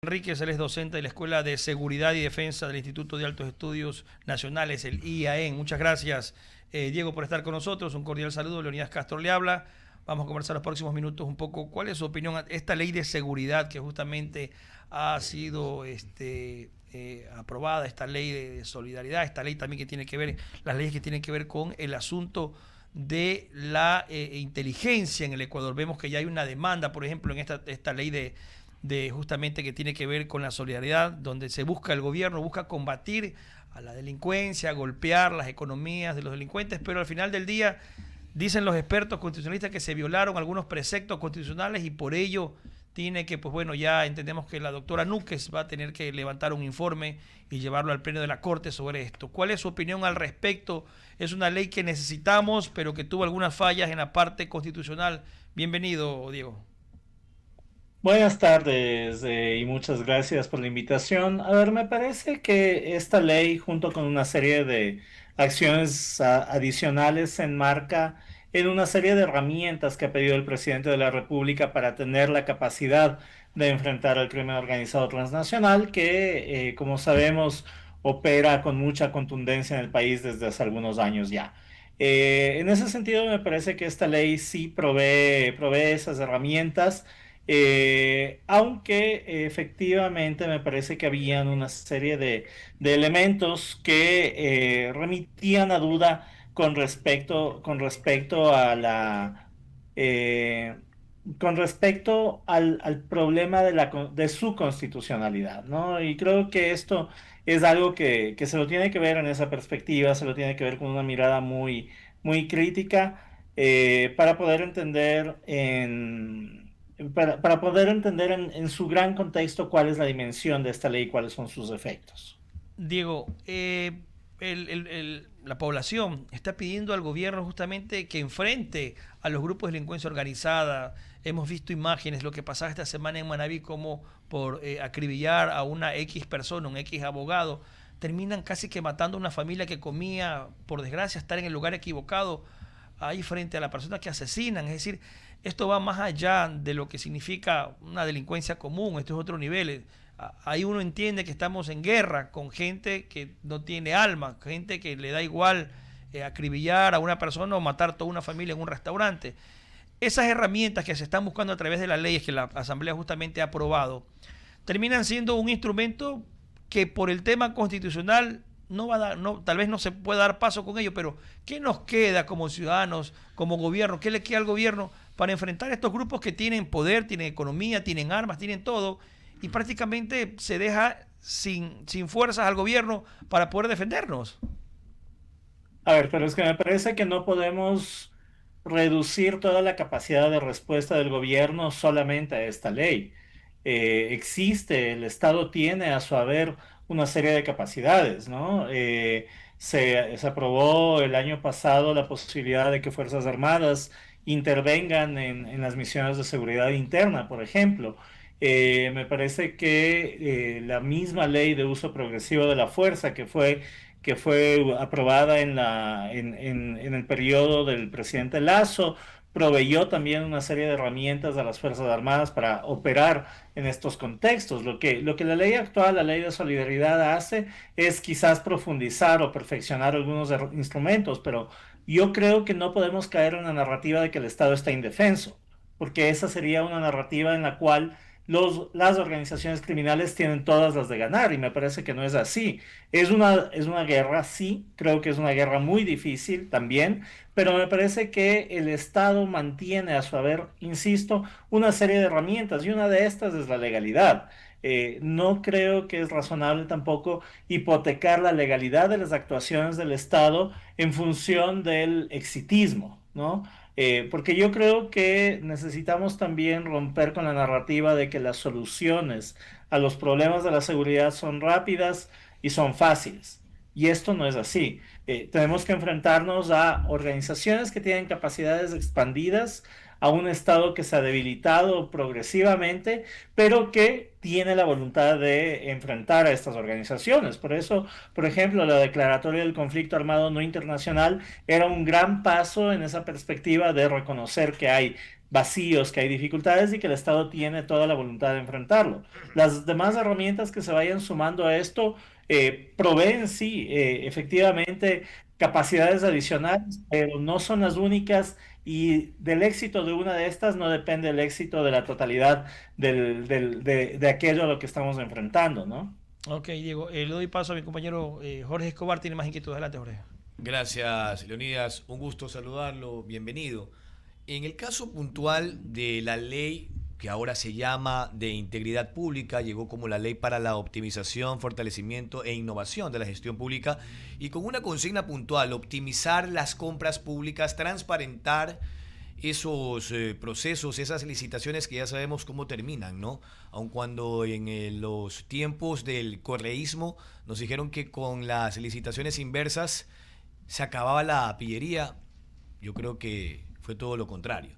Enríquez, él es docente de la Escuela de Seguridad y Defensa del Instituto de Altos Estudios Nacionales, el IAEN. Muchas gracias, Diego, por estar con nosotros. Un cordial saludo. Leonidas Castro le habla. Vamos a conversar los próximos minutos un poco cuál es su opinión a esta ley de seguridad que justamente ha sido aprobada, esta ley de solidaridad, esta ley también que tiene que ver, las leyes que tienen que ver con el asunto de la inteligencia en el Ecuador. Vemos que ya hay una demanda, por ejemplo, en esta ley de justamente que tiene que ver con la solidaridad, donde se busca, el gobierno busca combatir a la delincuencia, golpear las economías de los delincuentes, pero al final del día dicen los expertos constitucionalistas que se violaron algunos preceptos constitucionales y por ello tiene que, pues bueno, ya entendemos que la doctora Núquez va a tener que levantar un informe y llevarlo al pleno de la Corte sobre esto. ¿Cuál es su opinión al respecto? Es una ley que necesitamos, pero que tuvo algunas fallas en la parte constitucional. Bienvenido, Diego. Buenas tardes y muchas gracias por la invitación. A ver, me parece que esta ley, junto con una serie de acciones adicionales, se enmarca en una serie de herramientas que ha pedido el presidente de la República para tener la capacidad de enfrentar al crimen organizado transnacional, que, como sabemos, opera con mucha contundencia en el país desde hace algunos años ya. En ese sentido, me parece que esta ley sí provee esas herramientas. Aunque efectivamente me parece que habían una serie de elementos que remitían a duda con respecto a eh, con respecto al problema de su constitucionalidad, ¿no? Y creo que esto es algo que se lo tiene que ver en esa perspectiva, se lo tiene que ver con una mirada muy crítica para poder entender para poder entender en su gran contexto cuál es la dimensión de esta ley y cuáles son sus efectos. Diego, la población está pidiendo al gobierno justamente que enfrente a los grupos de delincuencia organizada. Hemos visto imágenes, lo que pasaba esta semana en Manabí, como por acribillar a una X persona, un X abogado, terminan casi que matando a una familia que comía, por desgracia, estar en el lugar equivocado, ahí frente a la persona que asesinan. Es decir, esto va más allá de lo que significa una delincuencia común, esto es otro nivel. Ahí uno entiende que estamos en guerra con gente que no tiene alma, gente que le da igual acribillar a una persona o matar toda una familia en un restaurante. Esas herramientas que se están buscando a través de las leyes que la Asamblea justamente ha aprobado, terminan siendo un instrumento que por el tema constitucional no va a dar, no, tal vez no se pueda dar paso con ello, pero ¿qué nos queda como ciudadanos, como gobierno? ¿Qué le queda al gobierno para enfrentar a estos grupos que tienen poder, tienen economía, tienen armas, tienen todo, y prácticamente se deja sin fuerzas al gobierno para poder defendernos? A ver, pero es que me parece que no podemos reducir toda la capacidad de respuesta del gobierno solamente a esta ley. El Estado tiene a su haber una serie de capacidades, ¿no? Se aprobó el año pasado la posibilidad de que Fuerzas Armadas intervengan en las misiones de seguridad interna, por ejemplo. Me parece que la misma ley de uso progresivo de la fuerza que fue aprobada en el periodo del presidente Lazo, proveyó también una serie de herramientas a las Fuerzas Armadas para operar en estos contextos. Lo que la ley actual, la ley de solidaridad, hace es quizás profundizar o perfeccionar algunos instrumentos, pero yo creo que no podemos caer en la narrativa de que el Estado está indefenso, porque esa sería una narrativa en la cual las organizaciones criminales tienen todas las de ganar, y me parece que no es así. Es una guerra, sí, creo que es una guerra muy difícil también, pero me parece que el Estado mantiene a su haber, insisto, una serie de herramientas y una de estas es la legalidad. No creo que es razonable tampoco hipotecar la legalidad de las actuaciones del Estado en función del exitismo, ¿no? Porque yo creo que necesitamos también romper con la narrativa de que las soluciones a los problemas de la seguridad son rápidas y son fáciles. Y esto no es así. Tenemos que enfrentarnos a organizaciones que tienen capacidades expandidas, a un Estado que se ha debilitado progresivamente, pero que tiene la voluntad de enfrentar a estas organizaciones. Por eso, por ejemplo, la declaratoria del conflicto armado no internacional era un gran paso en esa perspectiva de reconocer que hay vacíos, que hay dificultades y que el Estado tiene toda la voluntad de enfrentarlo. Las demás herramientas que se vayan sumando a esto proveen, sí, efectivamente, capacidades adicionales, pero no son las únicas y del éxito de una de estas no depende el éxito de la totalidad de aquello a lo que estamos enfrentando, ¿no? Ok, Diego, le doy paso a mi compañero Jorge Escobar, tiene más inquietud. Adelante, Jorge. Gracias, Leonidas. Un gusto saludarlo. Bienvenido. En el caso puntual de la ley que ahora se llama de integridad pública, llegó como la ley para la optimización, fortalecimiento e innovación de la gestión pública y con una consigna puntual, optimizar las compras públicas, transparentar esos procesos, esas licitaciones que ya sabemos cómo terminan, ¿no? Aun cuando en los tiempos del correísmo nos dijeron que con las licitaciones inversas se acababa la pillería, yo creo que fue todo lo contrario.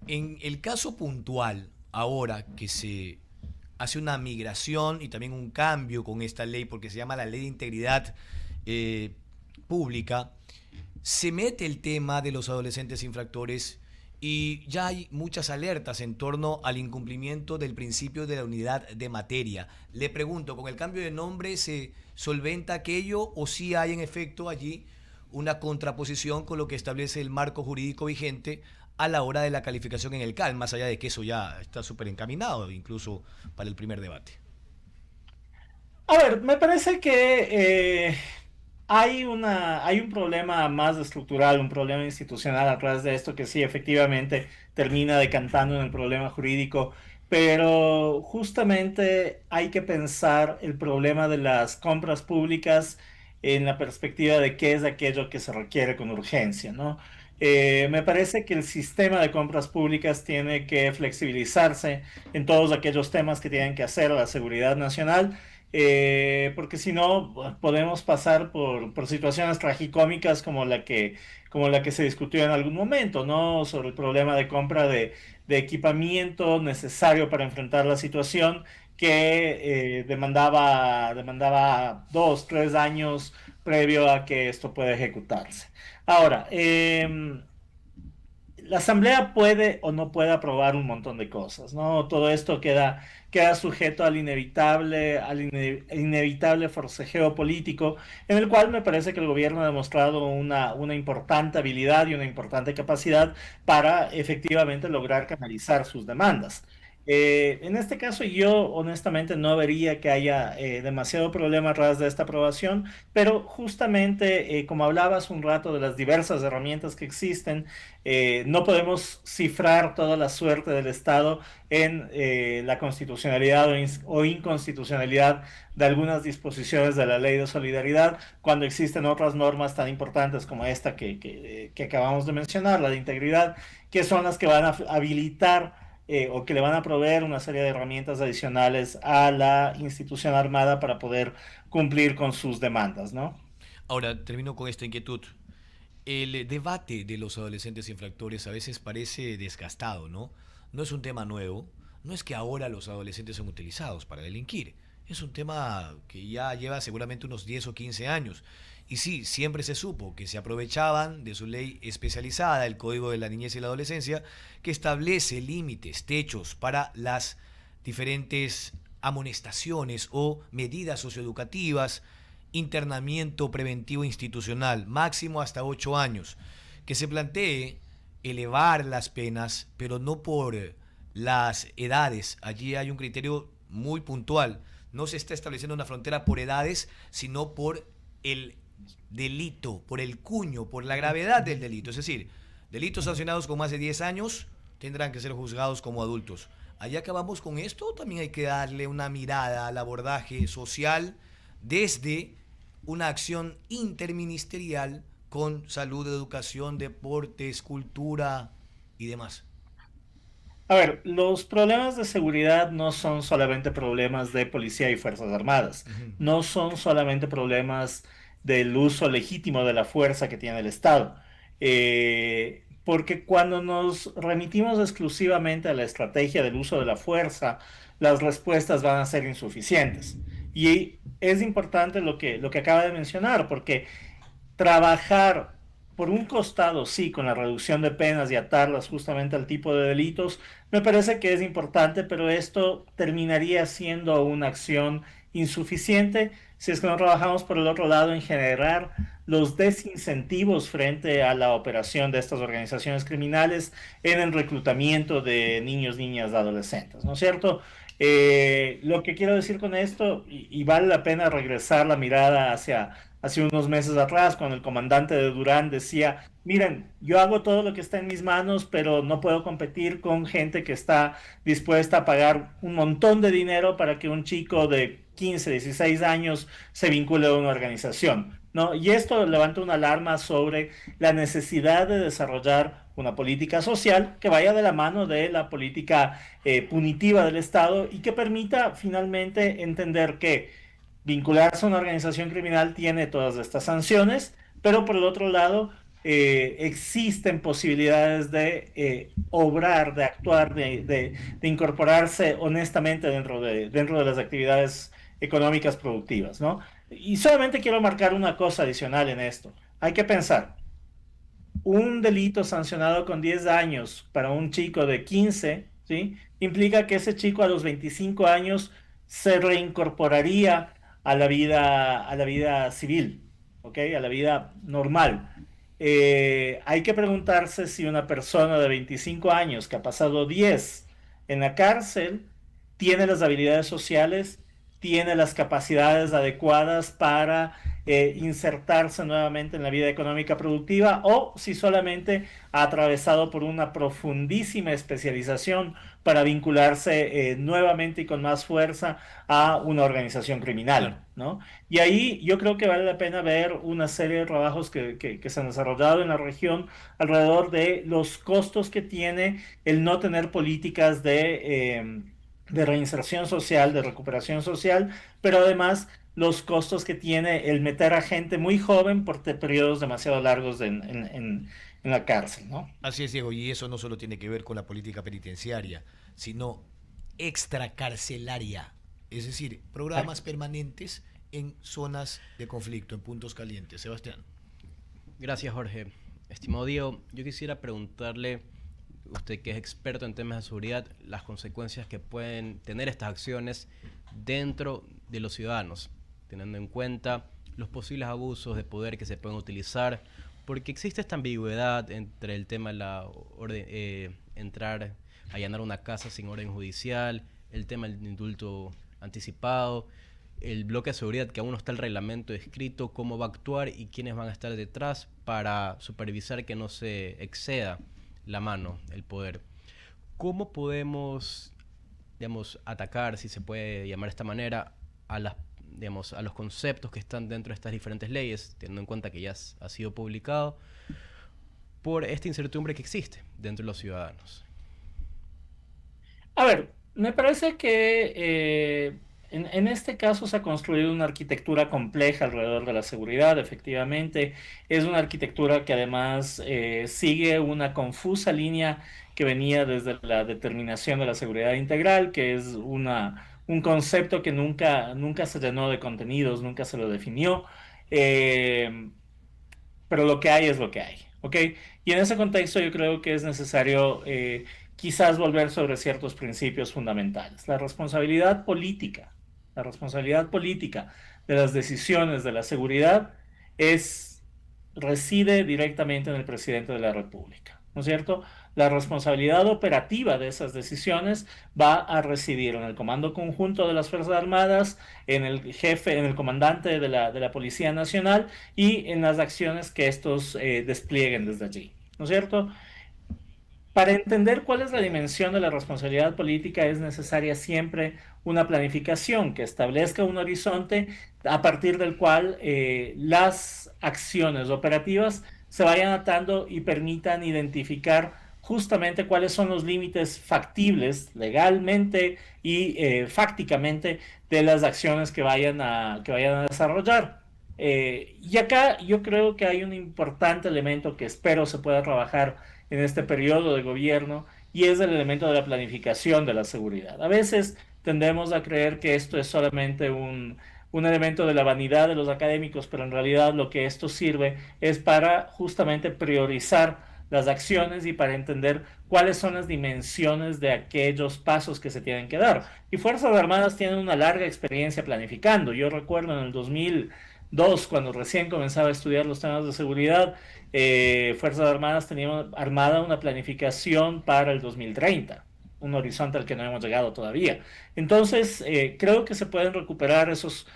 En el caso puntual, ahora que se hace una migración y también un cambio con esta ley, porque se llama la Ley de Integridad eh, Pública, se mete el tema de los adolescentes infractores y ya hay muchas alertas en torno al incumplimiento del principio de la unidad de materia. Le pregunto, ¿con el cambio de nombre se solventa aquello o si hay en efecto allí una contraposición con lo que establece el marco jurídico vigente a la hora de la calificación en el CAL, más allá de que eso ya está súper encaminado, incluso para el primer debate? A ver, me parece que hay un problema más estructural, un problema institucional atrás de esto que sí, efectivamente termina decantando en el problema jurídico, pero justamente hay que pensar el problema de las compras públicas en la perspectiva de qué es aquello que se requiere con urgencia, ¿no? Me parece que el sistema de compras públicas tiene que flexibilizarse en todos aquellos temas que tienen que hacer a la seguridad nacional, porque si no podemos pasar por situaciones tragicómicas como la que se discutió en algún momento, ¿no? Sobre el problema de compra de equipamiento necesario para enfrentar la situación que demandaba 2, 3 años previo a que esto pueda ejecutarse. Ahora, la Asamblea puede o no puede aprobar un montón de cosas, ¿no? Todo esto queda sujeto al inevitable forcejeo político, en el cual me parece que el gobierno ha demostrado una importante habilidad y una importante capacidad para efectivamente lograr canalizar sus demandas. En este caso, yo honestamente no vería que haya demasiado problema a través de esta aprobación, pero justamente, como hablabas un rato de las diversas herramientas que existen, no podemos cifrar toda la suerte del Estado en la constitucionalidad o inconstitucionalidad de algunas disposiciones de la ley de solidaridad, cuando existen otras normas tan importantes como esta que acabamos de mencionar, la de integridad, que son las que van a habilitar o que le van a proveer una serie de herramientas adicionales a la institución armada para poder cumplir con sus demandas, ¿no? Ahora, termino con esta inquietud. El debate de los adolescentes infractores a veces parece desgastado, ¿no? No es un tema nuevo, no es que ahora los adolescentes son utilizados para delinquir, es un tema que ya lleva seguramente unos 10 o 15 años. Y sí, siempre se supo que se aprovechaban de su ley especializada, el Código de la Niñez y la Adolescencia, que establece límites, techos para las diferentes amonestaciones o medidas socioeducativas, internamiento preventivo institucional, máximo hasta 8 años, que se plantee elevar las penas, pero no por las edades. Allí hay un criterio muy puntual. No se está estableciendo una frontera por edades, sino por el delito, por el cuño, por la gravedad del delito. Es decir, delitos sancionados con más de 10 años tendrán que ser juzgados como adultos. Allá acabamos con esto, también hay que darle una mirada al abordaje social desde una acción interministerial con salud, educación, deportes, cultura y demás. A ver, los problemas de seguridad no son solamente problemas de policía y fuerzas armadas, Ujú. no son solamente problemas del uso legítimo de la fuerza que tiene el Estado. Porque cuando nos remitimos exclusivamente a la estrategia del uso de la fuerza, las respuestas van a ser insuficientes. Y es importante lo que acaba de mencionar, porque trabajar por un costado, sí, con la reducción de penas y atarlas justamente al tipo de delitos, me parece que es importante, pero esto terminaría siendo una acción insuficiente si es que no trabajamos por el otro lado en generar los desincentivos frente a la operación de estas organizaciones criminales en el reclutamiento de niños, niñas, adolescentes, ¿no es cierto? Lo que quiero decir con esto, y vale la pena regresar la mirada hacia unos meses atrás, cuando el comandante de Durán decía, miren, yo hago todo lo que está en mis manos, pero no puedo competir con gente que está dispuesta a pagar un montón de dinero para que un chico de 15, 16 años se vincule a una organización, ¿no? Y esto levanta una alarma sobre la necesidad de desarrollar una política social que vaya de la mano de la política punitiva del Estado y que permita finalmente entender que vincularse a una organización criminal tiene todas estas sanciones, pero por el otro lado existen posibilidades de obrar, de actuar, de incorporarse honestamente dentro de las actividades económicas productivas, ¿no? Y solamente quiero marcar una cosa adicional en esto. Hay que pensar, un delito sancionado con 10 años para un chico de 15, ¿sí? Implica que ese chico a los 25 años se reincorporaría a la vida civil, ¿ok? A la vida normal. Hay que preguntarse si una persona de 25 años que ha pasado 10 en la cárcel tiene las habilidades sociales, tiene las capacidades adecuadas para insertarse nuevamente en la vida económica productiva o si solamente ha atravesado por una profundísima especialización para vincularse nuevamente y con más fuerza a una organización Claro. criminal, ¿no? Y ahí yo creo que vale la pena ver una serie de trabajos que se han desarrollado en la región alrededor de los costos que tiene el no tener políticas de reinserción social, de recuperación social, pero además los costos que tiene el meter a gente muy joven por periodos demasiado largos en la cárcel, ¿no? Así es, Diego, y eso no solo tiene que ver con la política penitenciaria, sino extracarcelaria, es decir, programas permanentes en zonas de conflicto, en puntos calientes. Sebastián. Gracias, Jorge. Estimado Diego, yo quisiera preguntarle, usted que es experto en temas de seguridad, las consecuencias que pueden tener estas acciones dentro de los ciudadanos, teniendo en cuenta los posibles abusos de poder que se pueden utilizar, porque existe esta ambigüedad entre el tema de entrar, allanar una casa sin orden judicial, el tema del indulto anticipado, el bloque de seguridad, que aún no está el reglamento escrito, cómo va a actuar y quiénes van a estar detrás para supervisar que no se exceda la mano, el poder. ¿Cómo podemos, digamos, atacar, si se puede llamar de esta manera, a las, digamos, a los conceptos que están dentro de estas diferentes leyes, teniendo en cuenta que ya ha sido publicado, por esta incertidumbre que existe dentro de los ciudadanos? A ver, me parece que en este caso se ha construido una arquitectura compleja alrededor de la seguridad, efectivamente. Es una arquitectura que además sigue una confusa línea que venía desde la determinación de la seguridad integral, que es un concepto que nunca se llenó de contenidos, nunca se lo definió. Eh, pero lo que hay es lo que hay, ¿ok? Y en ese contexto yo creo que es necesario quizás volver sobre ciertos principios fundamentales. La responsabilidad política de las decisiones de la seguridad es, reside directamente en el presidente de la República, ¿no es cierto? La responsabilidad operativa de esas decisiones va a residir en el Comando Conjunto de las Fuerzas Armadas, en el jefe, en el comandante de la Policía Nacional y en las acciones que estos desplieguen desde allí, ¿no es cierto? Para entender cuál es la dimensión de la responsabilidad política es necesaria siempre una planificación que establezca un horizonte a partir del cual las acciones operativas se vayan atando y permitan identificar justamente cuáles son los límites factibles legalmente y fácticamente de las acciones que vayan a desarrollar. Y acá yo creo que hay un importante elemento que espero se pueda trabajar en este periodo de gobierno y es el elemento de la planificación de la seguridad. A veces tendemos a creer que esto es solamente un elemento de la vanidad de los académicos, pero en realidad lo que esto sirve es para justamente priorizar las acciones y para entender cuáles son las dimensiones de aquellos pasos que se tienen que dar. Y Fuerzas Armadas tienen una larga experiencia planificando. Yo recuerdo en el 2002, cuando recién comenzaba a estudiar los temas de seguridad, Fuerzas Armadas tenía armada una planificación para el 2030, un horizonte al que no hemos llegado todavía. Entonces, creo que se pueden recuperar esos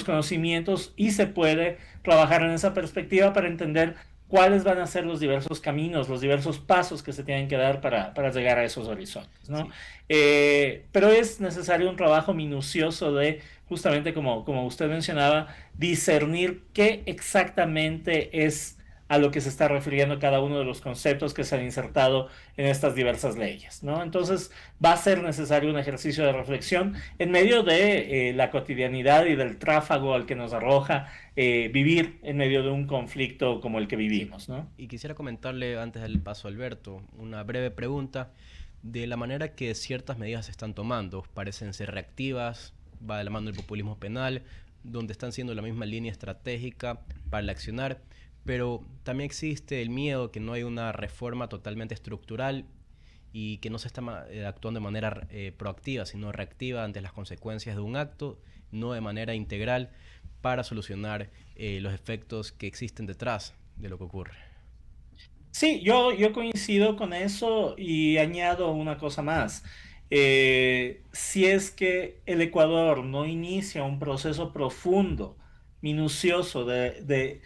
conocimientos y se puede trabajar en esa perspectiva para entender cuáles van a ser los diversos caminos, los diversos pasos que se tienen que dar para llegar a esos horizontes, ¿no? Sí. Pero es necesario un trabajo minucioso de, justamente como usted mencionaba, discernir qué exactamente es a lo que se está refiriendo cada uno de los conceptos que se han insertado en estas diversas leyes, ¿no? Entonces va a ser necesario un ejercicio de reflexión en medio de la cotidianidad y del tráfago al que nos arroja vivir en medio de un conflicto como el que vivimos, ¿no? Y quisiera comentarle antes del paso a Alberto una breve pregunta de la manera que ciertas medidas se están tomando. Parecen ser reactivas, va de la mano del populismo penal, donde están siendo la misma línea estratégica para el accionar, pero también existe el miedo que no hay una reforma totalmente estructural y que no se está actuando de manera proactiva, sino reactiva ante las consecuencias de un acto, no de manera integral para solucionar los efectos que existen detrás de lo que ocurre. Sí, yo coincido con eso y añado una cosa más. Si es que el Ecuador no inicia un proceso profundo, minucioso de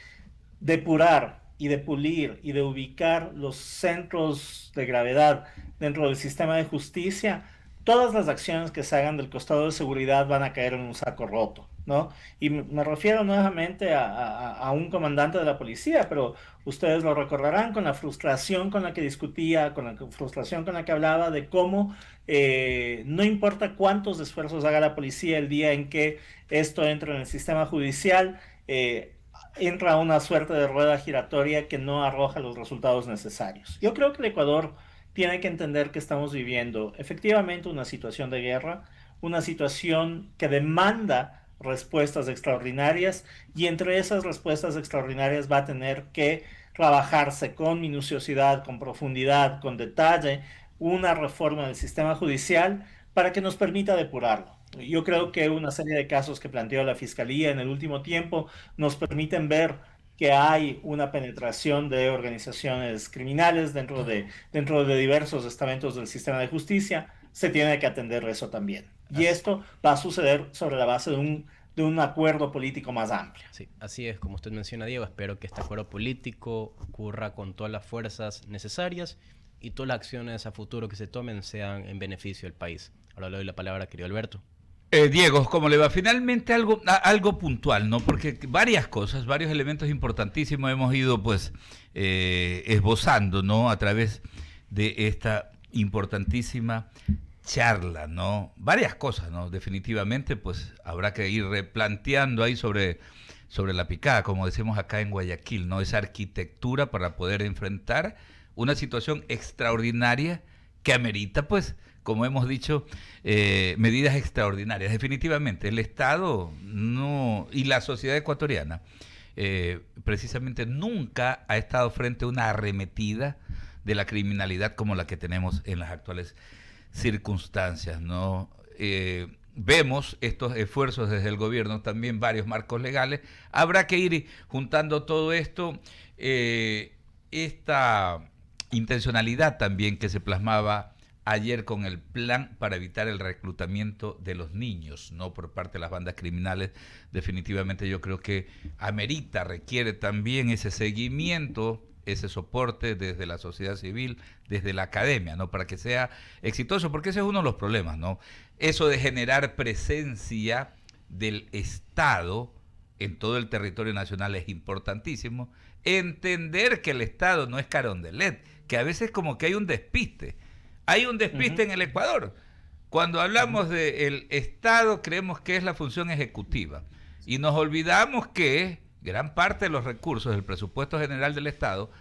depurar y de pulir y de ubicar los centros de gravedad dentro del sistema de justicia, todas las acciones que se hagan del costado de seguridad van a caer en un saco roto, ¿no? Y me refiero nuevamente a un comandante de la policía, pero ustedes lo recordarán con la frustración con la que discutía, con la frustración con la que hablaba de cómo no importa cuántos esfuerzos haga la policía el día en que esto entra en el sistema judicial, entra una suerte de rueda giratoria que no arroja los resultados necesarios. Yo creo que el Ecuador tiene que entender que estamos viviendo efectivamente una situación de guerra, una situación que demanda respuestas extraordinarias y entre esas respuestas extraordinarias va a tener que trabajarse con minuciosidad, con profundidad, con detalle, una reforma del sistema judicial para que nos permita depurarlo. Yo creo que una serie de casos que planteó la Fiscalía en el último tiempo nos permiten ver que hay una penetración de organizaciones criminales dentro de diversos estamentos del sistema de justicia. Se tiene que atender eso también. Y Así, esto va a suceder sobre la base de un acuerdo político más amplio. sí, así es, como usted menciona, Diego, espero que este acuerdo político ocurra con todas las fuerzas necesarias y todas las acciones a futuro que se tomen sean en beneficio del país. Ahora le doy la palabra, querido Alberto. Diego, ¿cómo le va? Finalmente algo puntual, ¿no? Porque varias cosas, varios elementos importantísimos hemos ido pues esbozando, ¿no? A través de esta importantísima charla, ¿no? Varias cosas, ¿no? Definitivamente pues habrá que ir replanteando ahí sobre la picada, como decimos acá en Guayaquil, ¿no? Esa arquitectura para poder enfrentar una situación extraordinaria que amerita pues, como hemos dicho, medidas extraordinarias. Definitivamente, el Estado no y la sociedad ecuatoriana precisamente nunca ha estado frente a una arremetida de la criminalidad como la que tenemos en las actuales circunstancias, ¿no? Vemos estos esfuerzos desde el gobierno, también varios marcos legales. Habrá que ir juntando todo esto, esta intencionalidad también que se plasmaba ayer con el plan para evitar el reclutamiento de los niños, ¿no? Por parte de las bandas criminales. Definitivamente yo creo que amerita, requiere también ese seguimiento, ese soporte desde la sociedad civil, desde la academia, ¿no? Para que sea exitoso, porque ese es uno de los problemas, ¿no? Eso de generar presencia del Estado en todo el territorio nacional es importantísimo. Entender que el Estado no es Carondelet, que a veces como que hay un despiste. Hay un despiste en el Ecuador. Cuando hablamos del Estado creemos que es la función ejecutiva y nos olvidamos que gran parte de los recursos del presupuesto general del Estado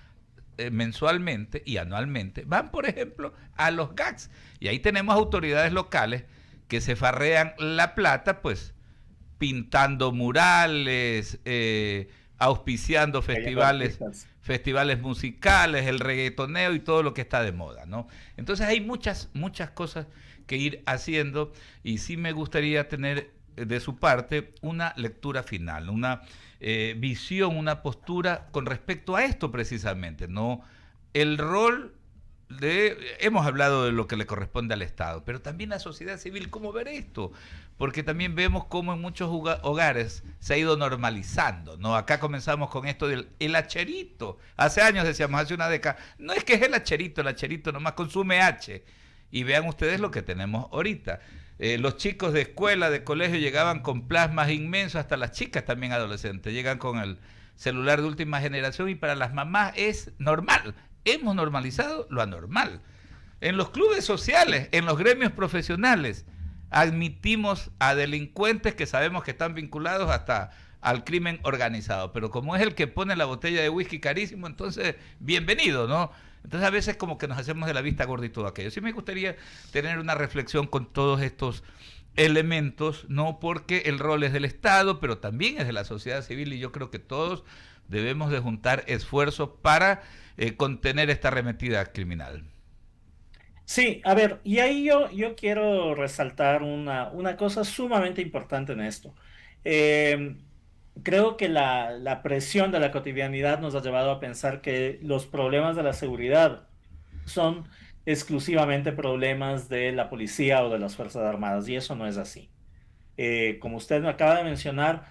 mensualmente y anualmente van, por ejemplo, a los GACS. Y ahí tenemos autoridades locales que se farrean la plata, pues, pintando murales, auspiciando festivales musicales, el reggaetoneo y todo lo que está de moda, ¿no? Entonces hay muchas cosas que ir haciendo, y sí me gustaría tener de su parte una lectura final, una visión, una postura con respecto a esto precisamente, ¿no? El rol hemos hablado de lo que le corresponde al Estado, pero también la sociedad civil, ¿cómo ver esto? Porque también vemos cómo en muchos hogares se ha ido normalizando, ¿no? Acá comenzamos con esto del el hacherito. Hace años decíamos, hace una década, no es que es el hacherito nomás consume H. Y vean ustedes lo que tenemos ahorita. Los chicos de escuela, de colegio, llegaban con plasmas inmensos, hasta las chicas también adolescentes, llegan con el celular de última generación, y para las mamás es normal. Hemos normalizado lo anormal. En los clubes sociales, en los gremios profesionales, admitimos a delincuentes que sabemos que están vinculados hasta al crimen organizado, pero como es el que pone la botella de whisky carísimo, entonces bienvenido, ¿no? Entonces a veces como que nos hacemos de la vista gorda y todo aquello. Sí me gustaría tener una reflexión con todos estos elementos, ¿no? Porque el rol es del Estado, pero también es de la sociedad civil, y yo creo que todos debemos de juntar esfuerzos para contener esta arremetida criminal. Sí, a ver, y ahí yo quiero resaltar una cosa sumamente importante en esto. Eh, Creo que la presión de la cotidianidad nos ha llevado a pensar que los problemas de la seguridad son exclusivamente problemas de la policía o de las Fuerzas Armadas, y eso no es así. Como usted me acaba de mencionar,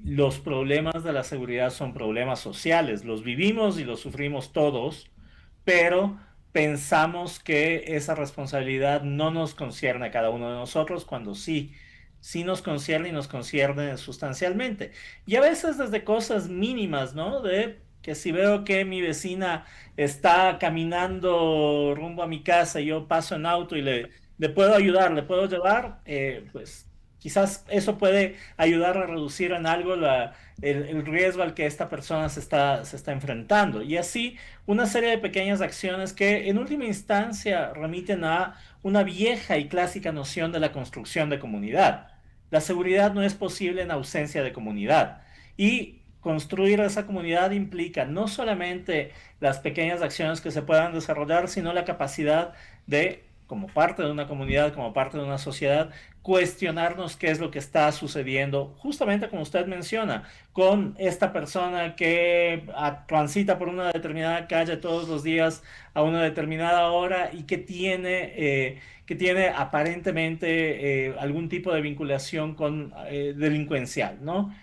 los problemas de la seguridad son problemas sociales, los vivimos y los sufrimos todos, pero pensamos que esa responsabilidad no nos concierne a cada uno de nosotros, cuando sí nos concierne, y nos concierne sustancialmente. Y a veces desde cosas mínimas, ¿no? De que si veo que mi vecina está caminando rumbo a mi casa y yo paso en auto y le puedo ayudar, le puedo llevar, pues quizás eso puede ayudar a reducir en algo el riesgo al que esta persona se está enfrentando. Y así una serie de pequeñas acciones que en última instancia remiten a una vieja y clásica noción de la construcción de comunidad. La seguridad no es posible en ausencia de comunidad. Y construir esa comunidad implica no solamente las pequeñas acciones que se puedan desarrollar, sino la capacidad de, como parte de una comunidad, como parte de una sociedad, cuestionarnos qué es lo que está sucediendo, justamente como usted menciona, con esta persona que transita por una determinada calle todos los días a una determinada hora y que tiene aparentemente algún tipo de vinculación con delincuencial, ¿no?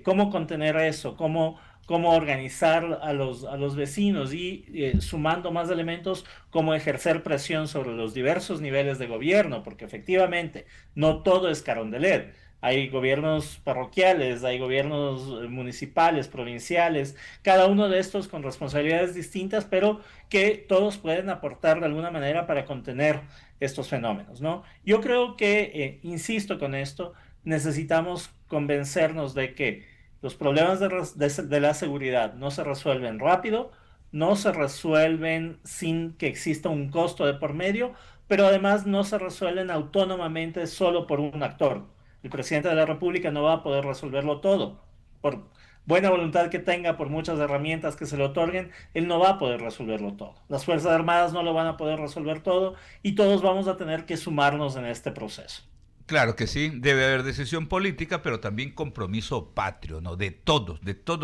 ¿Cómo contener eso? ¿Cómo organizar a los vecinos? Y sumando más elementos, cómo ejercer presión sobre los diversos niveles de gobierno, porque efectivamente no todo es Carondelet. Hay gobiernos parroquiales, hay gobiernos municipales, provinciales, cada uno de estos con responsabilidades distintas, pero que todos pueden aportar de alguna manera para contener estos fenómenos, ¿no? Yo creo que, insisto con esto, necesitamos convencernos de que los problemas de la seguridad no se resuelven rápido, no se resuelven sin que exista un costo de por medio, pero además no se resuelven autónomamente solo por un actor. El presidente de la República no va a poder resolverlo todo. Por buena voluntad que tenga, por muchas herramientas que se le otorguen, él no va a poder resolverlo todo. Las Fuerzas Armadas no lo van a poder resolver todo, y todos vamos a tener que sumarnos en este proceso. Claro que sí, debe haber decisión política, pero también compromiso patrio, ¿no? De todos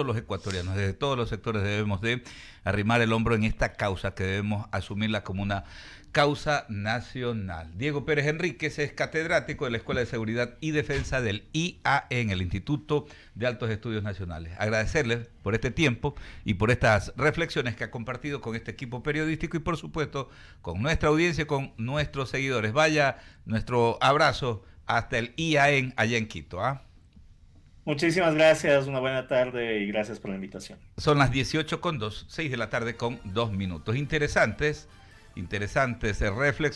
los ecuatorianos, desde todos los sectores debemos de arrimar el hombro en esta causa que debemos asumirla como una causa nacional. Diego Pérez Enríquez es catedrático de la Escuela de Seguridad y Defensa del IAE en el Instituto de Altos Estudios Nacionales. Agradecerles por este tiempo y por estas reflexiones que ha compartido con este equipo periodístico y por supuesto con nuestra audiencia, con nuestros seguidores. Vaya nuestro abrazo hasta el IAE allá en Quito, ¿ah? Muchísimas gracias, una buena tarde y gracias por la invitación. Son las 18:02, 6 de la tarde con 2 minutos. Interesantes reflexiones.